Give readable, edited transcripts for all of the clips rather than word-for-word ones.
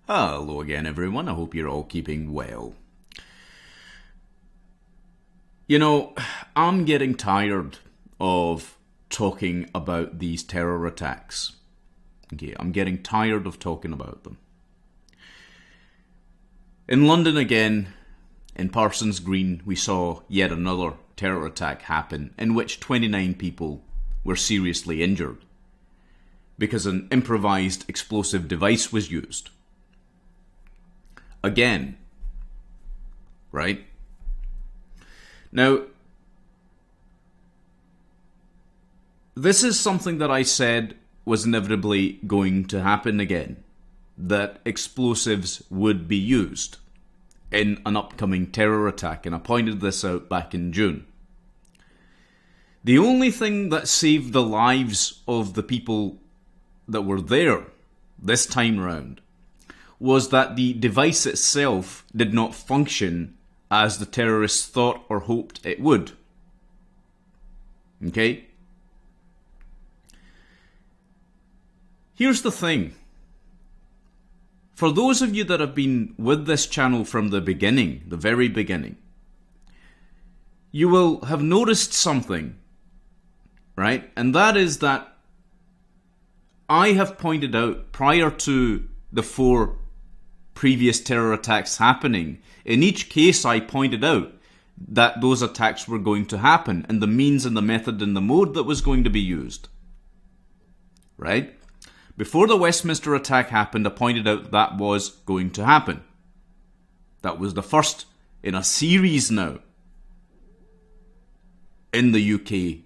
Hello again, everyone. I hope you're all keeping well. You know, I'm getting tired of talking about these terror attacks. Okay, I'm getting tired of talking about them. In London again, in Parsons Green, we saw yet another terror attack happen in which 29 people were seriously injured because an improvised explosive device was used. Again, right? Now, this is something that I said was inevitably going to happen again, that explosives would be used in an upcoming terror attack, and I pointed this out back in June. The only thing that saved the lives of the people that were there this time round was that the device itself did not function as the terrorists thought or hoped it would. Okay? Here's the thing. For those of you that have been with this channel from the beginning, the very beginning, you will have noticed something, right? And that is that I have pointed out prior to the 4 previous terror attacks happening, in each case I pointed out that those attacks were going to happen and the means and the method and the mode that was going to be used. Right? Before the Westminster attack happened, I pointed out that was going to happen. That was the first in a series now in the UK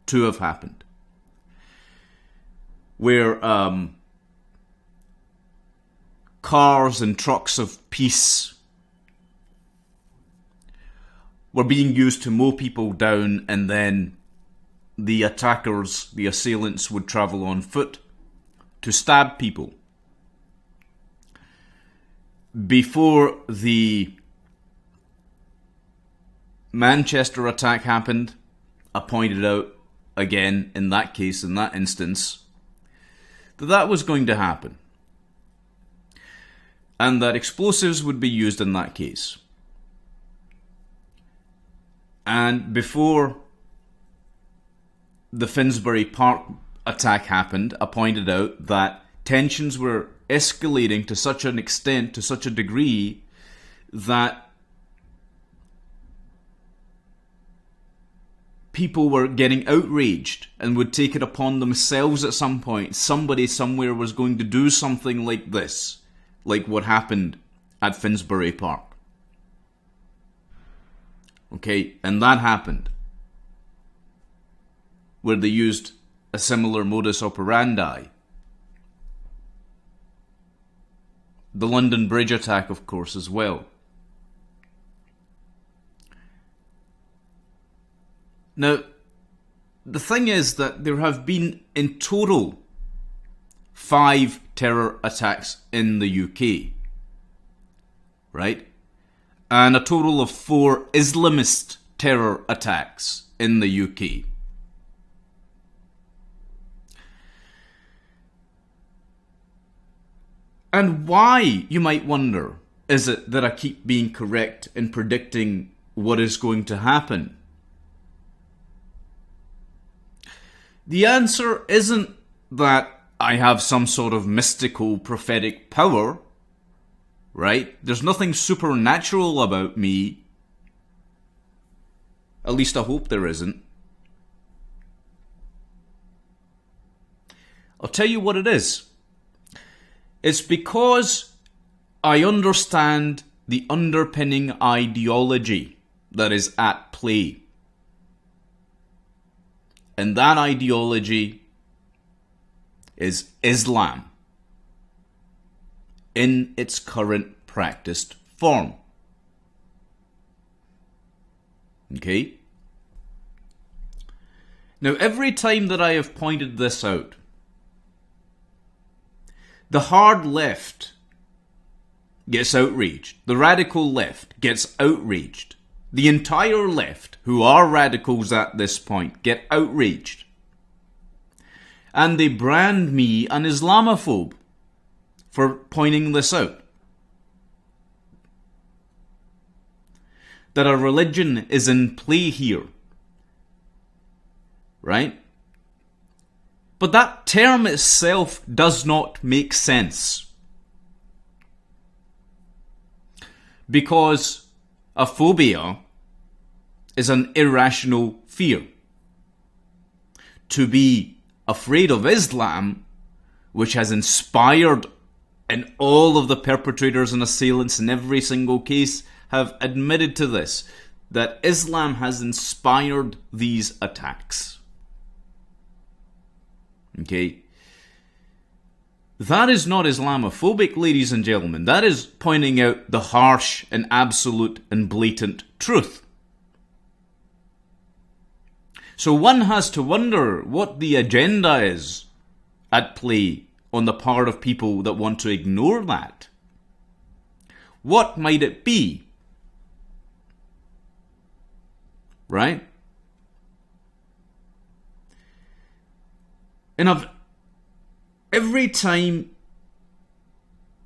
to have happened, where cars and trucks of peace were being used to mow people down, and then the attackers, the assailants, would travel on foot to stab people. Before the Manchester attack happened, I pointed out again in that case, in that instance, that was going to happen, and that explosives would be used in that case. And before the Finsbury Park attack happened, I pointed out that tensions were escalating to such an extent, to such a degree, that people were getting outraged and would take it upon themselves at some point. Somebody somewhere was going to do something like this, like what happened at Finsbury Park. Okay, and that happened, where they used a similar modus operandi. The London Bridge attack, of course, as well. Now, the thing is that there have been in total 5 terror attacks in the UK, right? And a total of 4 Islamist terror attacks in the UK. And why, you might wonder, is it that I keep being correct in predicting what is going to happen? The answer isn't that I have some sort of mystical prophetic power, right? There's nothing supernatural about me. At least I hope there isn't. I'll tell you what it is. It's because I understand the underpinning ideology that is at play. And that ideology is Islam in its current practiced form. Okay? Now, every time that I have pointed this out, the hard left gets outraged. The radical left gets outraged. The entire left, who are radicals at this point, get outraged. And they brand me an Islamophobe for pointing this out. That a religion is in play here. Right? But that term itself does not make sense. Because a phobia is an irrational fear. To be afraid of Islam, which has inspired, and all of the perpetrators and assailants in every single case have admitted to this, that Islam has inspired these attacks. Okay? That is not Islamophobic, ladies and gentlemen. That is pointing out the harsh and absolute and blatant truth. So one has to wonder what the agenda is at play on the part of people that want to ignore that. What might it be? Right? And every time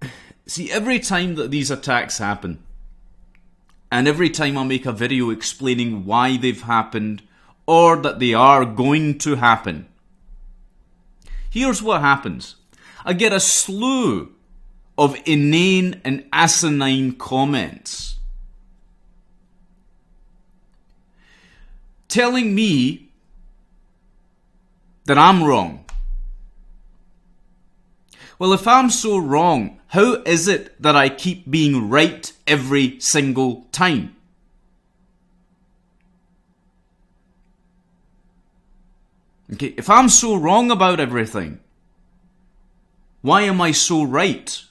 that these attacks happen, and every time I make a video explaining why they've happened, or that they are going to happen, here's what happens. I get a slew of inane and asinine comments telling me that I'm wrong. Well, if I'm so wrong, how is it that I keep being right every single time? Okay, if I'm so wrong about everything, why am I so right?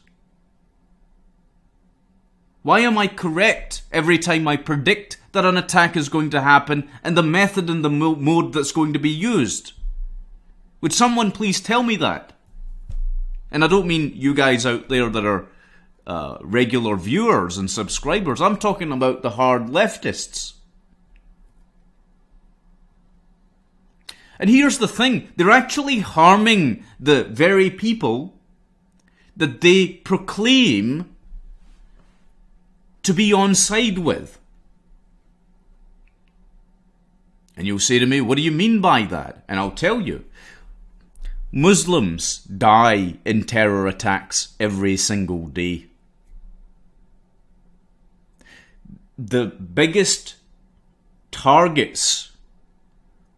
Why am I correct every time I predict that an attack is going to happen and the method and the mode that's going to be used? Would someone please tell me that? And I don't mean you guys out there that are regular viewers and subscribers. I'm talking about the hard leftists. And here's the thing. They're actually harming the very people that they proclaim to be on side with. And you'll say to me, what do you mean by that? And I'll tell you. Muslims die in terror attacks every single day. The biggest targets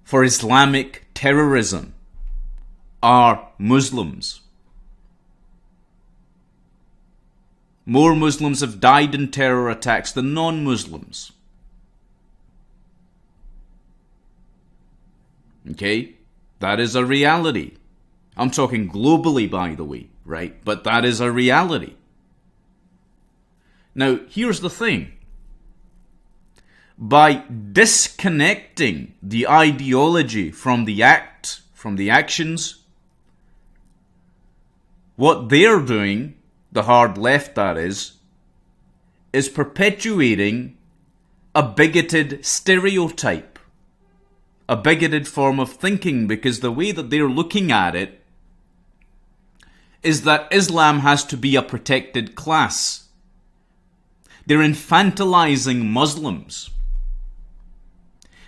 for Islamic terrorism are Muslims. More Muslims have died in terror attacks than non-Muslims. Okay? That is a reality. I'm talking globally, by the way, right? But that is a reality. Now, here's the thing. By disconnecting the ideology from the actions, what they're doing, the hard left that is perpetuating a bigoted stereotype, a bigoted form of thinking, because the way that they're looking at it is that Islam has to be a protected class. They're infantilizing Muslims.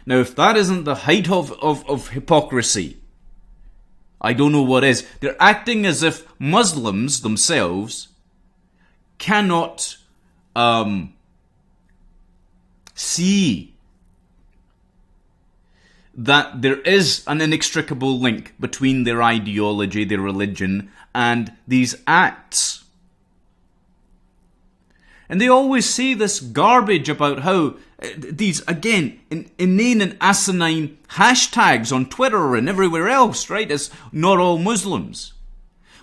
Now, if that isn't the height of hypocrisy, I don't know what is. They're acting as if Muslims themselves cannot see that there is an inextricable link between their ideology, their religion, and these acts. And they always say this garbage about how these, again, inane and asinine hashtags on Twitter and everywhere else, right? It's not all Muslims.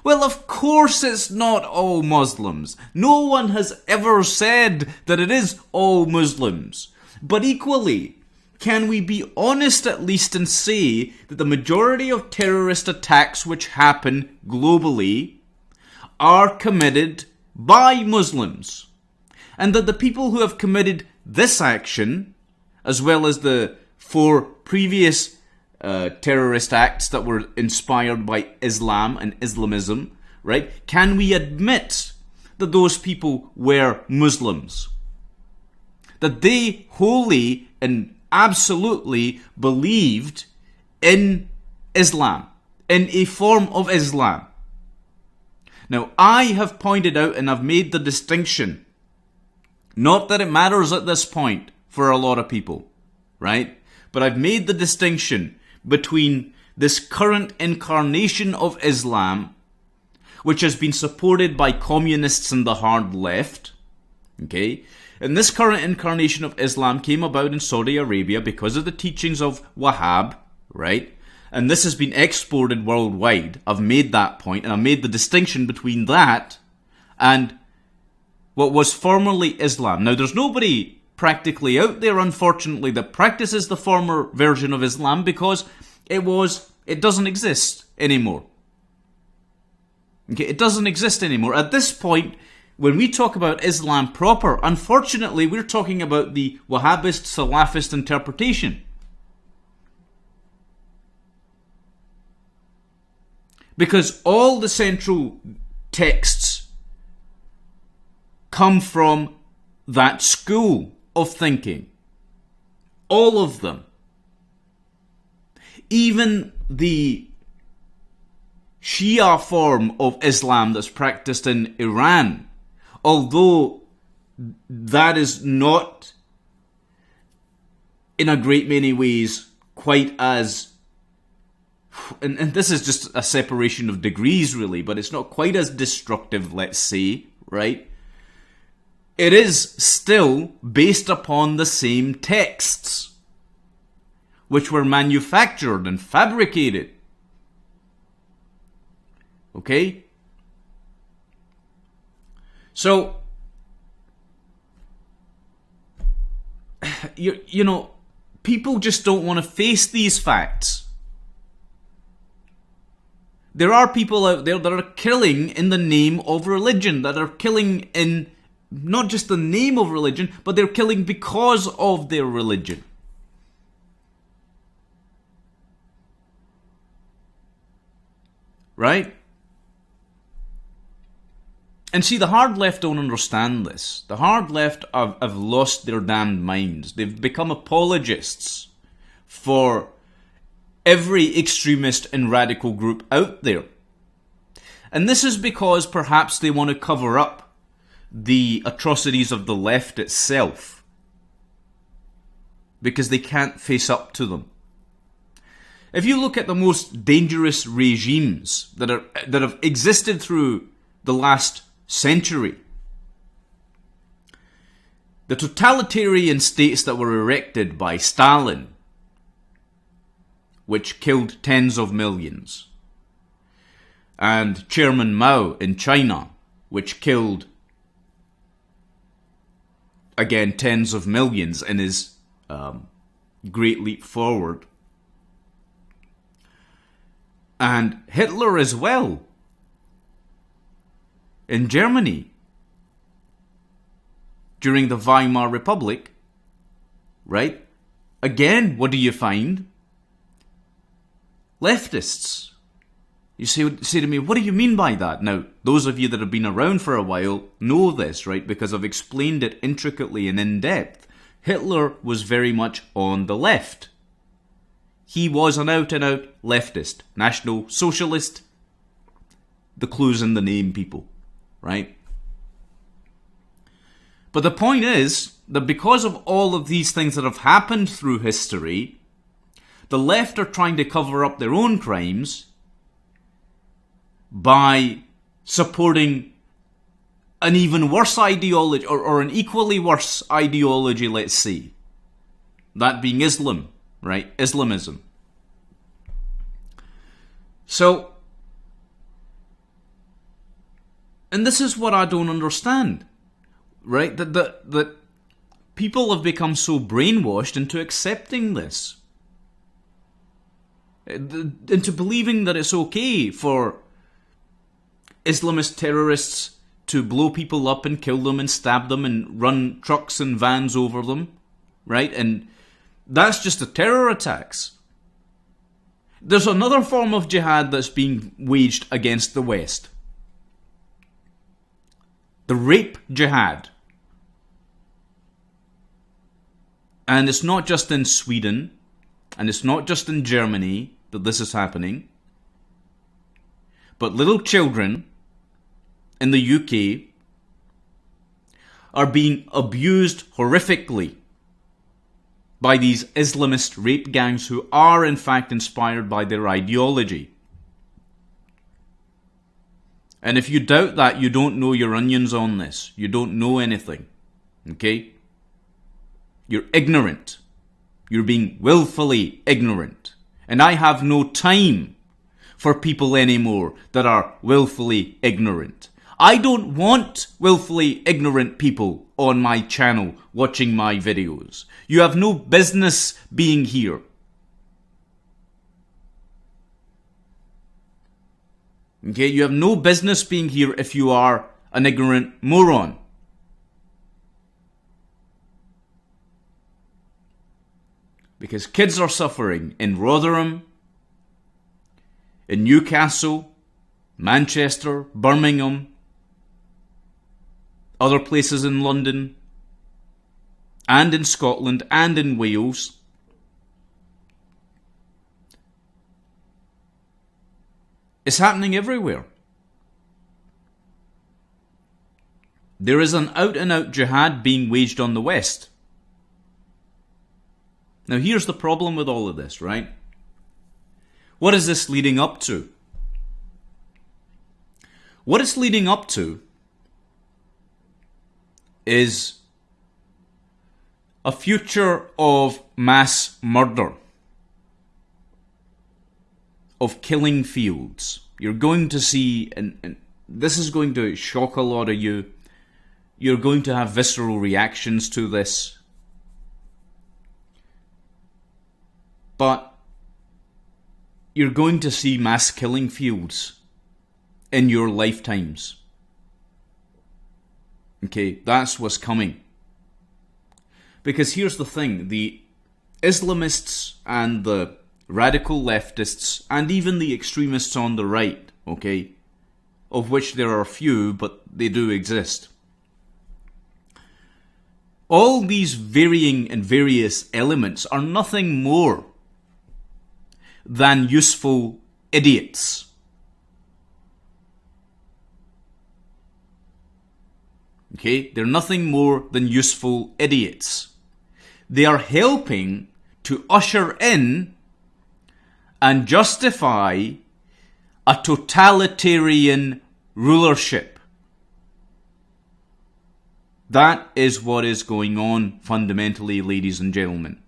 Well, of course it's not all Muslims. No one has ever said that it is all Muslims. But equally, can we be honest at least and say that the majority of terrorist attacks which happen globally are committed by Muslims? And that the people who have committed this action, as well as the 4 previous terrorist acts that were inspired by Islam and Islamism, right? Can we admit that those people were Muslims? That they wholly and absolutely believed in Islam, in a form of Islam. Now, I have pointed out and I've made the distinction, not that it matters at this point for a lot of people, right? But I've made the distinction between this current incarnation of Islam, which has been supported by communists and the hard left, okay? And this current incarnation of Islam came about in Saudi Arabia because of the teachings of Wahhab, right? And this has been exported worldwide. I've made that point, and I've made the distinction between that and what was formerly Islam. Now, there's nobody practically out there, unfortunately, that practices the former version of Islam because it doesn't exist anymore. Okay, it doesn't exist anymore. At this point, when we talk about Islam proper, unfortunately, we're talking about the Wahhabist, Salafist interpretation. Because all the central texts come from that school of thinking. All of them. Even the Shia form of Islam that's practiced in Iran, although that is not, in a great many ways, quite as, and this is just a separation of degrees really, but it's not quite as destructive, let's say, right? It is still based upon the same texts, which were manufactured and fabricated. Okay? So, you know, people just don't want to face these facts. There are people out there that are killing in the name of religion, that are killing in not just the name of religion, but they're killing because of their religion. Right? And see, the hard left don't understand this. The hard left have lost their damned minds. They've become apologists for every extremist and radical group out there. And this is because perhaps they want to cover up the atrocities of the left itself, because they can't face up to them. If you look at the most dangerous regimes that have existed through the last century, the totalitarian states that were erected by Stalin, which killed tens of millions, and Chairman Mao in China, which killed again tens of millions in his great leap forward, and Hitler as well in Germany during the Weimar Republic, right? Again, what do you find? Leftists. You say to me, what do you mean by that? Now, those of you that have been around for a while know this, right? Because I've explained it intricately and in depth. Hitler was very much on the left. He was an out-and-out leftist, National Socialist. The clue's in the name, people, right? But the point is that because of all of these things that have happened through history, the left are trying to cover up their own crimes by supporting an even worse ideology, or an equally worse ideology, let's say. That being Islam, right? Islamism. So, and this is what I don't understand, right? That people have become so brainwashed into accepting this. Into believing that it's okay for Islamist terrorists to blow people up and kill them and stab them and run trucks and vans over them, right? And that's just the terror attacks. There's another form of jihad that's being waged against the West, The rape jihad. And it's not just in Sweden, and it's not just in Germany that this is happening, but little children in the UK are being abused horrifically by these Islamist rape gangs who are in fact inspired by their ideology. And if you doubt that, you don't know your onions on this. You don't know anything. Okay? You're ignorant. You're being willfully ignorant. And I have no time for people anymore that are willfully ignorant. I don't want willfully ignorant people on my channel watching my videos. You have no business being here. Okay, you have no business being here if you are an ignorant moron. Because kids are suffering in Rotherham, in Newcastle, Manchester, Birmingham, other places in London, and in Scotland, and in Wales. It's happening everywhere. There is an out-and-out jihad being waged on the West. Now here's the problem with all of this, right? What is this leading up to? What it's leading up to is a future of mass murder, of killing fields. You're going to see, and this is going to shock a lot of you, you're going to have visceral reactions to this. But you're going to see mass killing fields in your lifetimes. Okay, that's what's coming. Because here's the thing, the Islamists and the radical leftists and even the extremists on the right, okay, of which there are few, but they do exist. All these varying and various elements are nothing more than useful idiots. Okay, they're nothing more than useful idiots. They are helping to usher in and justify a totalitarian rulership. That is what is going on fundamentally, ladies and gentlemen.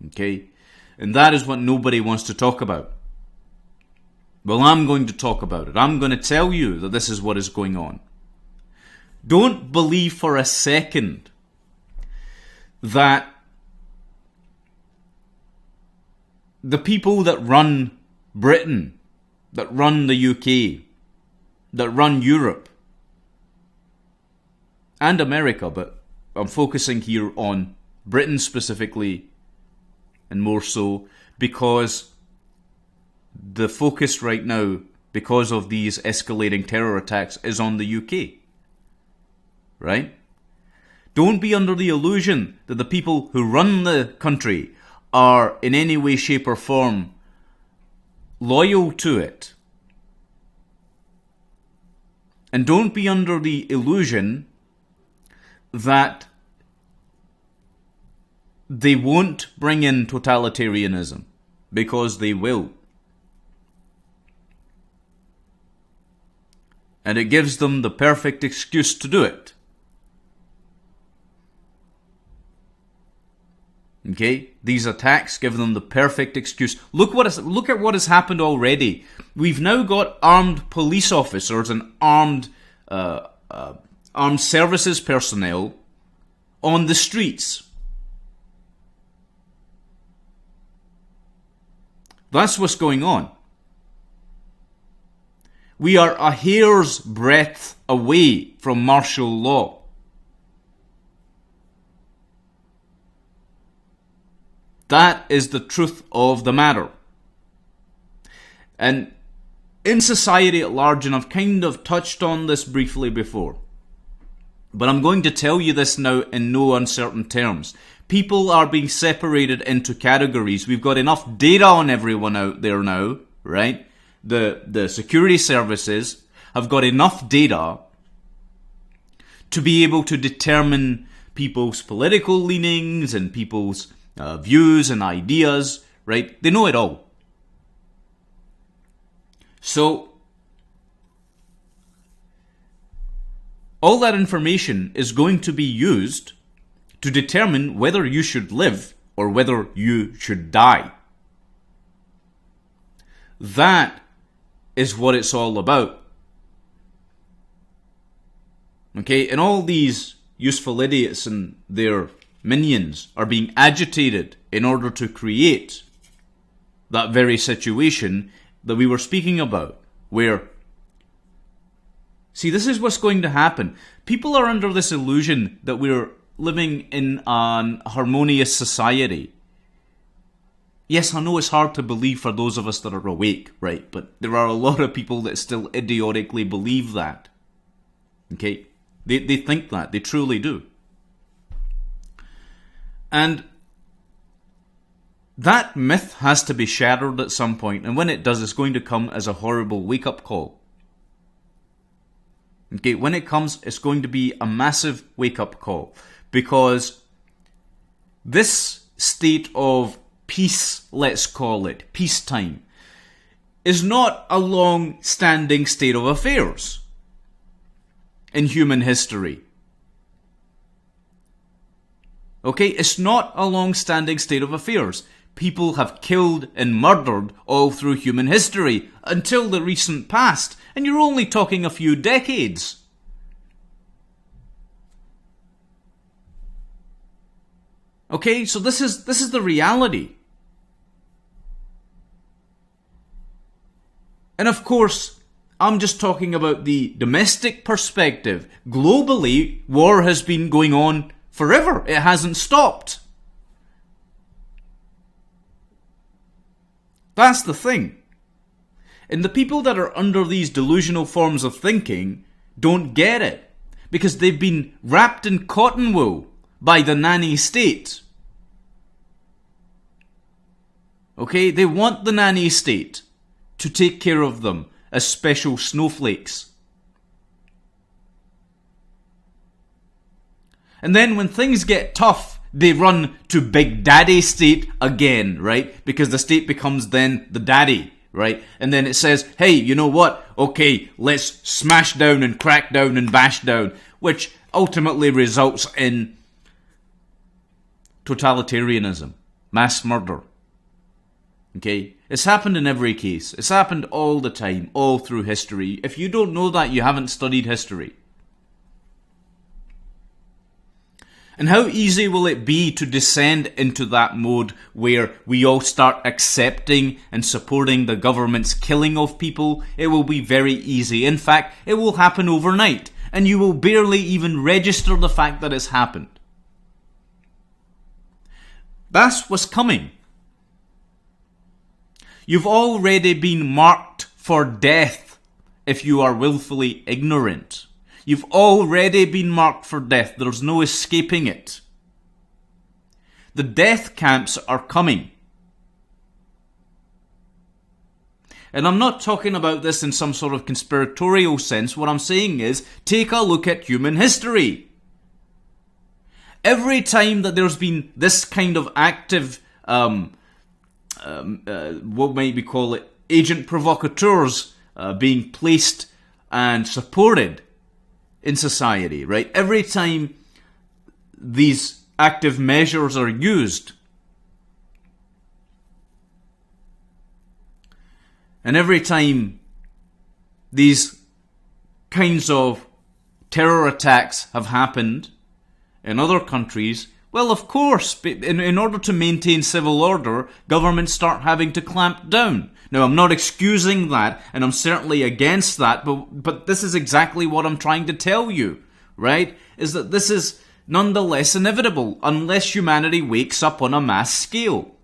Okay? And that is what nobody wants to talk about. Well, I'm going to talk about it. I'm going to tell you that this is what is going on. Don't believe for a second that the people that run Britain, that run the UK, that run Europe, and America, but I'm focusing here on Britain specifically, and more so because the focus right now, because of these escalating terror attacks, is on the UK. Right? Don't be under the illusion that the people who run the country are in any way, shape or form loyal to it. And don't be under the illusion that they won't bring in totalitarianism, because they will. And it gives them the perfect excuse to do it. Okay, these attacks give them the perfect excuse. Look at what has happened already. We've now got armed police officers and armed services personnel on the streets. That's what's going on. We are a hair's breadth away from martial law. That is the truth of the matter. And in society at large, and I've kind of touched on this briefly before, But I'm going to tell you this now in no uncertain terms. People are being separated into categories. We've got enough data on everyone out there now, right? The security services have got enough data to be able to determine people's political leanings and people's views and ideas, right? They know it all. So, all that information is going to be used to determine whether you should live or whether you should die. That is what it's all about. Okay, and all these useful idiots and their minions are being agitated in order to create that very situation that we were speaking about, where, see, this is what's going to happen. People are under this illusion that we're living in an harmonious society. Yes, I know it's hard to believe for those of us that are awake, right? But there are a lot of people that still idiotically believe that. Okay? They think that. They truly do. And that myth has to be shattered at some point, and when it does, it's going to come as a horrible wake-up call. Okay, when it comes, it's going to be a massive wake-up call, because this state of peace, let's call it, peacetime, is not a long-standing state of affairs in human history. Okay, it's not a long-standing state of affairs. People have killed and murdered all through human history until the recent past, and you're only talking a few decades. Okay, so this is the reality. And of course, I'm just talking about the domestic perspective. Globally, war has been going on forever. It hasn't stopped. That's the thing. And the people that are under these delusional forms of thinking don't get it, because they've been wrapped in cotton wool by the nanny state. Okay, they want the nanny state to take care of them as special snowflakes. And then when things get tough, they run to Big Daddy state again, right? Because the state becomes then the daddy, right? And then it says, hey, you know what? Okay, let's smash down and crack down and bash down, which ultimately results in totalitarianism, mass murder. Okay? It's happened in every case. It's happened all the time, all through history. If you don't know that, you haven't studied history. And how easy will it be to descend into that mode where we all start accepting and supporting the government's killing of people? It will be very easy. In fact, it will happen overnight, and you will barely even register the fact that it's happened. That's what's coming. You've already been marked for death if you are willfully ignorant. You've already been marked for death. There's no escaping it. The death camps are coming. And I'm not talking about this in some sort of conspiratorial sense. What I'm saying is, take a look at human history. Every time that there's been this kind of active, what might we call it, agent provocateurs being placed and supported in society, right? Every time these active measures are used, and every time these kinds of terror attacks have happened in other countries, well, of course, in order to maintain civil order, governments start having to clamp down. Now, I'm not excusing that, and I'm certainly against that, but this is exactly what I'm trying to tell you, right? Is that this is nonetheless inevitable, unless humanity wakes up on a mass scale.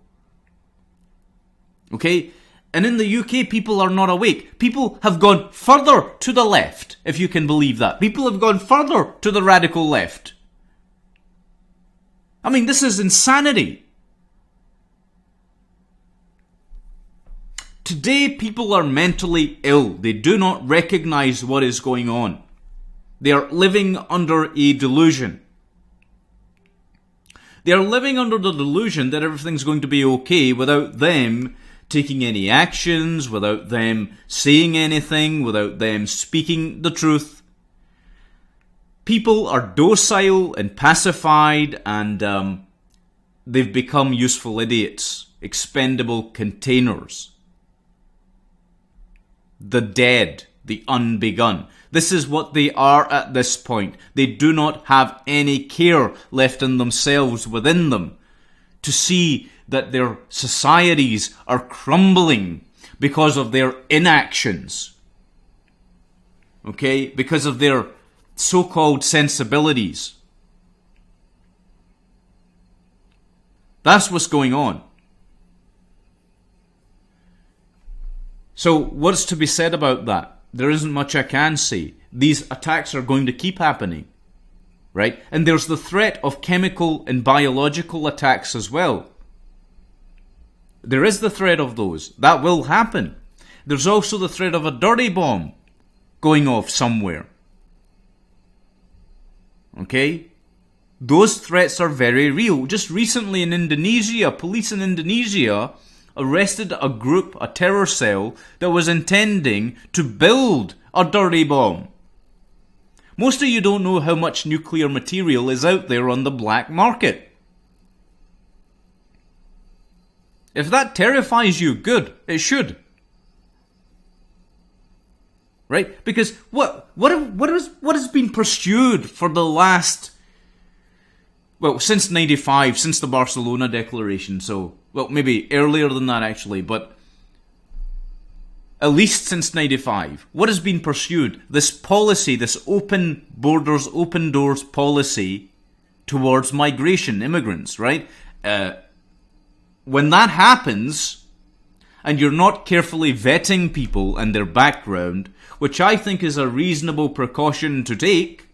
Okay? And in the UK, people are not awake. People have gone further to the left, if you can believe that. People have gone further to the radical left. I mean, this is insanity. Today, people are mentally ill. They do not recognize what is going on. They are living under a delusion. They are living under the delusion that everything's going to be okay without them taking any actions, without them saying anything, without them speaking the truth. People are docile and pacified, and they've become useful idiots, expendable containers. The dead, the unbegun. This is what they are at this point. They do not have any care left in themselves, within them, to see that their societies are crumbling because of their inactions. Okay? Because of their so-called sensibilities. That's what's going on. So, what's to be said about that? There isn't much I can say. These attacks are going to keep happening, right? And there's the threat of chemical and biological attacks as well. There is the threat of those. That will happen. There's also the threat of a dirty bomb going off somewhere. Okay? Those threats are very real. Just recently in Indonesia, police in Indonesia arrested a group, a terror cell, that was intending to build a dirty bomb. Most of you don't know how much nuclear material is out there on the black market. If that terrifies you, good, it should. Right? Because what has been pursued for the last, well, since 95, since the Barcelona Declaration, so, well, maybe earlier than that actually, but at least since 95, what has been pursued? This policy, this open borders, open doors policy towards migration, immigrants, right? When that happens, and you're not carefully vetting people and their background, which I think is a reasonable precaution to take,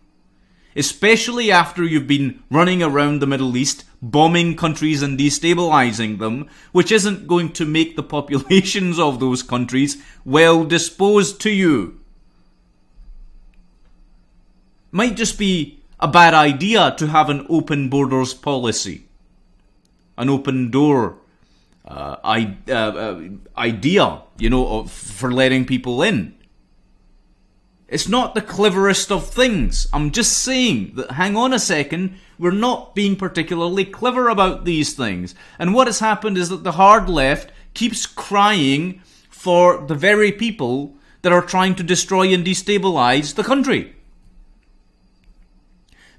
especially after you've been running around the Middle East, bombing countries and destabilizing them, which isn't going to make the populations of those countries well disposed to you. Might just be a bad idea to have an open borders policy. An open door idea, for letting people in. It's not the cleverest of things. I'm just saying that, hang on a second, we're not being particularly clever about these things. And what has happened is that the hard left keeps crying for the very people that are trying to destroy and destabilize the country.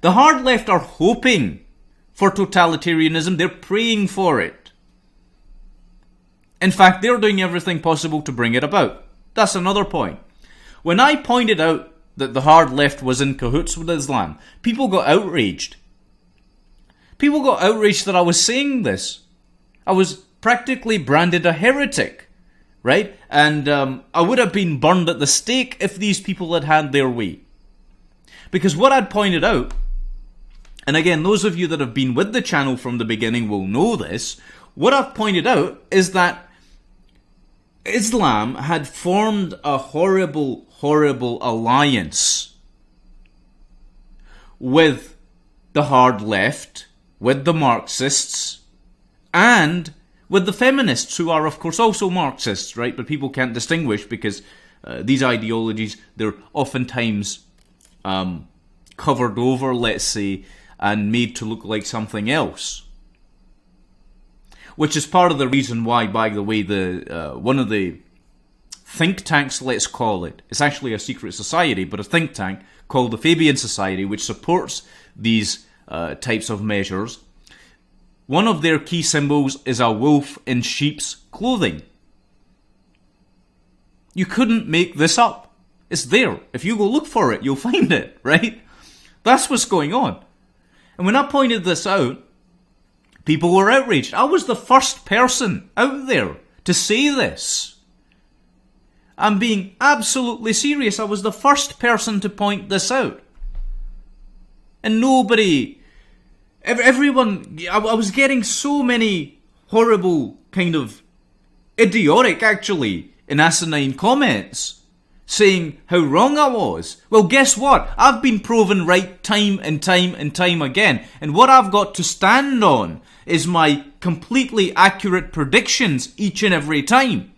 The hard left are hoping for totalitarianism. They're praying for it. In fact, they're doing everything possible to bring it about. That's another point. When I pointed out that the hard left was in cahoots with Islam, people got outraged. People got outraged that I was saying this. I was practically branded a heretic, right? And I would have been burned at the stake if these people had had their way. Because what I'd pointed out, and again, those of you that have been with the channel from the beginning will know this, what I've pointed out is that Islam had formed a horrible, horrible alliance with the hard left, with the Marxists, and with the feminists, who are of course also Marxists, right? But people can't distinguish because these ideologies, they're oftentimes covered over, let's say, and made to look like something else. Which is part of the reason why, by the way, one of the think tanks, let's call it, it's actually a secret society, but a think tank called the Fabian Society, which supports these types of measures. One of their key symbols is a wolf in sheep's clothing. You couldn't make this up. It's there. If you go look for it, you'll find it, right? That's what's going on. And when I pointed this out, people were outraged. I was the first person out there to say this. I'm being absolutely serious. I was the first person to point this out. And nobody, everyone, I was getting so many horrible, kind of idiotic, actually, and asinine comments saying how wrong I was. Well, guess what? I've been proven right time and time and time again. And what I've got to stand on is my completely accurate predictions each and every time.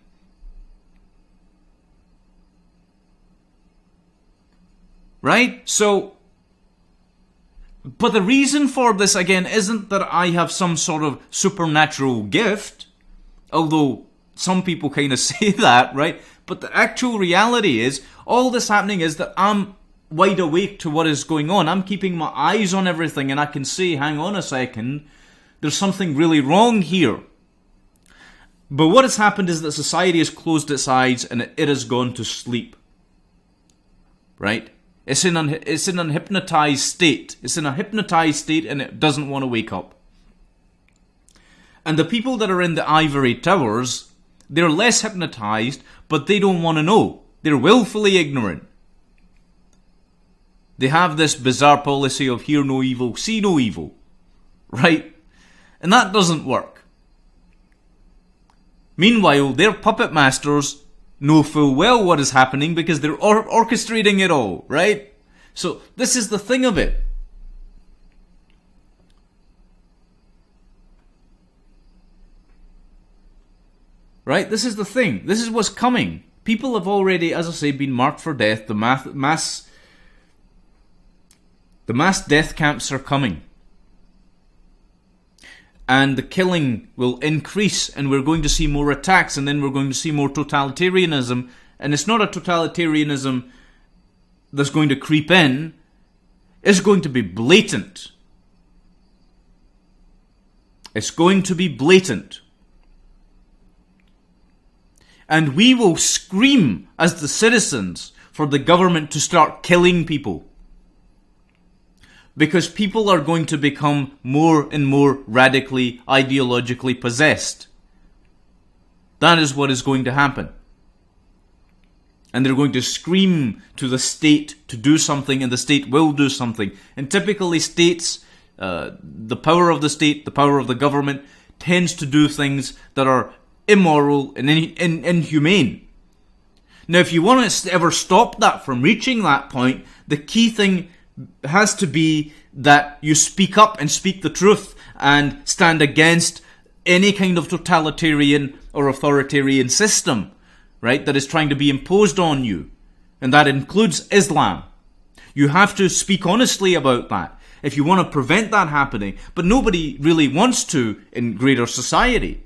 Right? So, but the reason for this, again, isn't that I have some sort of supernatural gift, although some people kind of say that, right? But the actual reality is, all this happening is that I'm wide awake to what is going on. I'm keeping my eyes on everything, and I can say, hang on a second, there's something really wrong here. But what has happened is that society has closed its eyes and it has gone to sleep. Right? It's in an hypnotized state. It's in a hypnotized state and it doesn't want to wake up. And the people that are in the ivory towers, they're less hypnotized, but they don't want to know. They're willfully ignorant. They have this bizarre policy of hear no evil, see no evil. Right? And that doesn't work. Meanwhile, their puppet masters know full well what is happening because they're orchestrating it all, right? So this is the thing of it. Right? This is the thing. This is what's coming. People have already, as I say, been marked for death. The mass death camps are coming. And the killing will increase, and we're going to see more attacks, and then we're going to see more totalitarianism. And it's not a totalitarianism that's going to creep in. It's going to be blatant. It's going to be blatant. And we will scream as the citizens for the government to start killing people. Because people are going to become more and more radically, ideologically possessed. That is what is going to happen. And they're going to scream to the state to do something, and the state will do something. And typically states, the power of the state, the power of the government, tends to do things that are immoral and inhumane. Now, if you want to ever stop that from reaching that point, the key thing has to be that you speak up and speak the truth and stand against any kind of totalitarian or authoritarian system, right, that is trying to be imposed on you. And that includes Islam. You have to speak honestly about that if you want to prevent that happening. But nobody really wants to in greater society.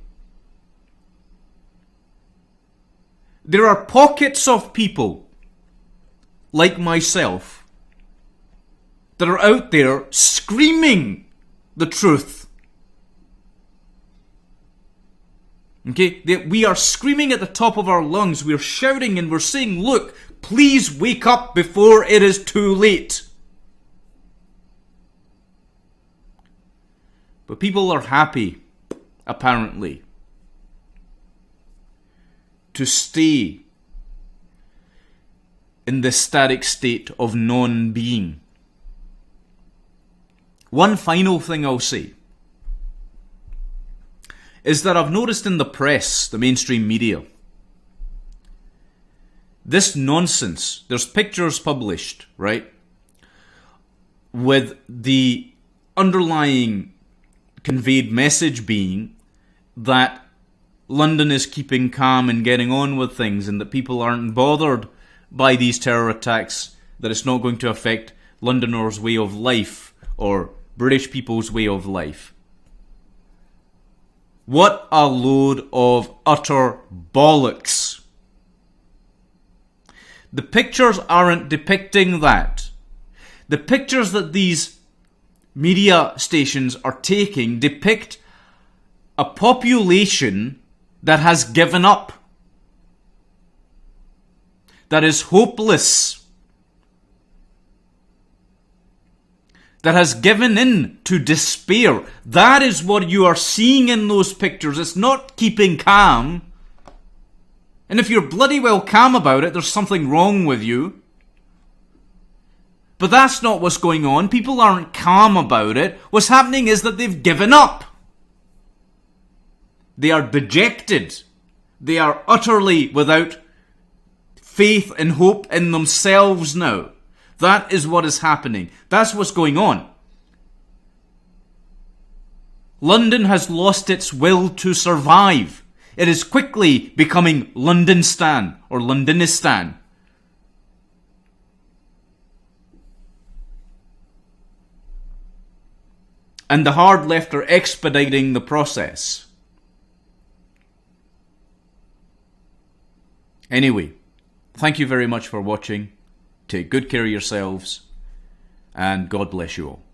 There are pockets of people, like myself, that are out there screaming the truth. Okay? We are screaming at the top of our lungs. We're shouting and we're saying, look, please wake up before it is too late. But people are happy, apparently, to stay in this static state of non-being. One final thing I'll say is that I've noticed in the press, the mainstream media, this nonsense. There's pictures published, right, with the underlying conveyed message being that London is keeping calm and getting on with things, and that people aren't bothered by these terror attacks, that it's not going to affect Londoners' way of life or British people's way of life. What a load of utter bollocks. The pictures aren't depicting that. The pictures that these media stations are taking depict a population that has given up, that is hopeless, that has given in to despair. That is what you are seeing in those pictures. It's not keeping calm. And if you're bloody well calm about it, there's something wrong with you. But that's not what's going on. People aren't calm about it. What's happening is that they've given up. They are dejected. They are utterly without faith and hope in themselves now. That is what is happening. That's what's going on. London has lost its will to survive. It is quickly becoming Londonistan or Londonistan. And the hard left are expediting the process. Anyway, thank you very much for watching. Take good care of yourselves, and God bless you all.